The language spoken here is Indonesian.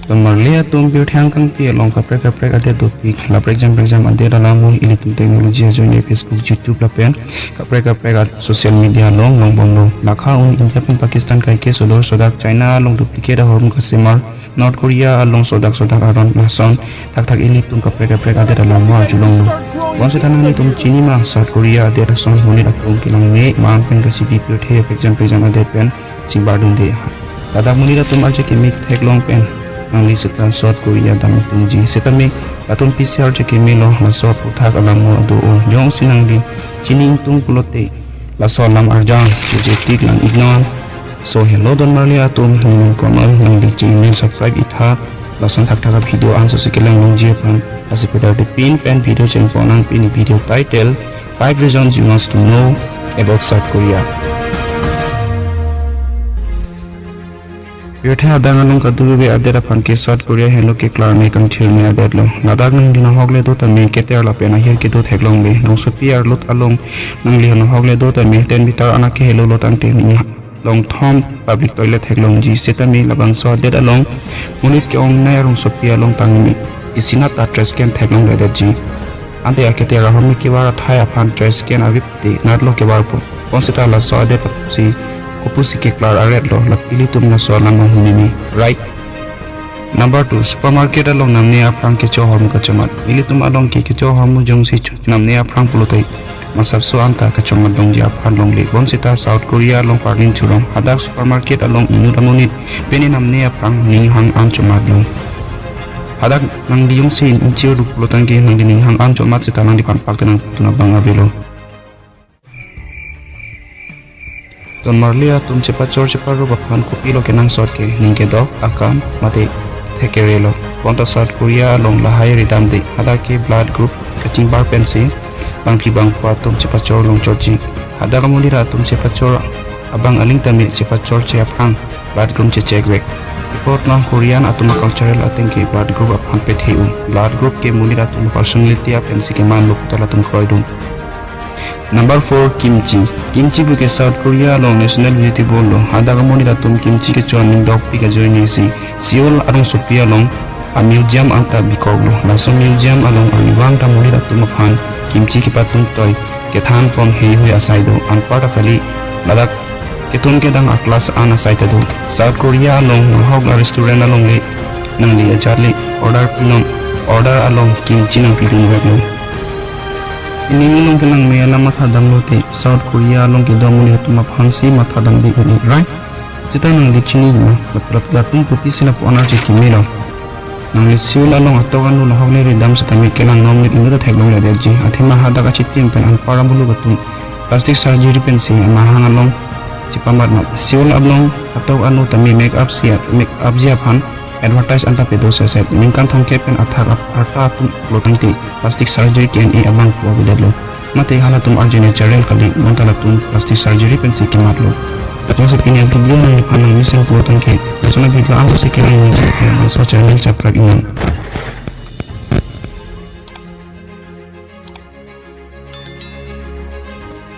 Ton marlia tum biu thang kang pi long kaprek ate tu pi la exam ade dalam ilitum teknologi join Facebook YouTube la pen kaprek at social media long bong lakha un India pen Pakistan kai ke sodor sodak China long duplicate horm kasimar North Korea long sodak aron lason tak ilitum kaprek ade dalam julong wan se tanang tum Chini ma South Korea ade lason honi lakum kilang ne man pen ka sipi pi the exam ade pen simbadun de dadak muni tum aje ke mik thek long pen ang setan South Korea dami tungji setami atun PCR je kemelo la so puthak alam mo do jong sinang di chining tung pulote la so lam arjang je tik lang ignon so hello don marli atum ning komal nang di channel subscribe itha la son thak video answer sekelang long je pan asipeda de pin pen video chen ponang pin video title 5 reasons you must to know about South Korea. Yotha dangalung kadu be adera phanke South Korea hello ke klar me kang thil me adetlo ladak nang dina hogle do ta me keter la pena her ke do theklong be nong sopi ar lot along nang li hano hogle do ta me ten bitar ana ke hello lot ang te ni long thom public toilet theklong ji seta me labang so adet along munit ke ong na rong sopi along tang mi isina ta tres ken theklong le de ji ante akete ra hom ke war thaya phan tres ken avip te natlo ke war po konseta la so adet si Kupusi ke klar aret lo lapili tum na so lang huni right. Number 2 supermarket along namne aprang ke cho horm ka chamat ili tum along ke cho horm jong si namne aprang pulotai masar so anta ka chamat dong ja phan long le bon sita South Korea long parlin churong hadak supermarket along inu ramonit peni namne aprang ning hang an chamat long hadak nang diung sin inchi ru pulotang ke nang ning hang an chamat sita nang di pan pak nang tuna bang avelo Don marlia tum cepa chor cepa ro bakhan kopi lo kenang sot ke ningke dok akan mate thekerelo ponta South Korea long lahai ridam de hada ke blood group kaching bar pensi bang phi bang kwa tum cepa chor long chorji hada ka mulira tum cepa chor abang aling tamil cepa chor che aphang blood group che check rek report na Korean atum cultural ating ke blood group aphang pe theu blood group ke mulira tum personality pensi ke man lok tala tum kroidum. Number 4 kimchi buke South Korea long national vegetable lo hada kamoni datum kimchi ke choning dok pi ka join si Seoul arong Sophia long a museum anta bikog lo laso museum along aniwang tamoni datum phan kimchi ki patung toy ke than pon hei hui asai do an parta kali ladak ke tun ke dang a class an asai ta do South Korea long hog restaurant along le nang li charlie order along kimchi nang pilung wek lo ini long kenang me ala mathadam lote South Korea long ke domuni hatuma phansi mathadam di uni right sita nang di chini ma matlab latum pupi sina pona che kimelo nang Seoul along atogan no hogne ridam sita me kenang nom ni inda theglong le deji athima hada ka chitim pen an parambulu batum plastic surgery pen si mahang along chipamat ma Seoul along atog anu tami make up zia phan advertise anta pedo set mingkan thangke pen athar arta tum lotang ti plastic surgery ken e abang ko bidalo mate hala tum arjene charel kali montala tum plastic surgery pen si kemat lo jose pinya video ni panang miseng lotang ke sona video ang se kira ni so channel subscribe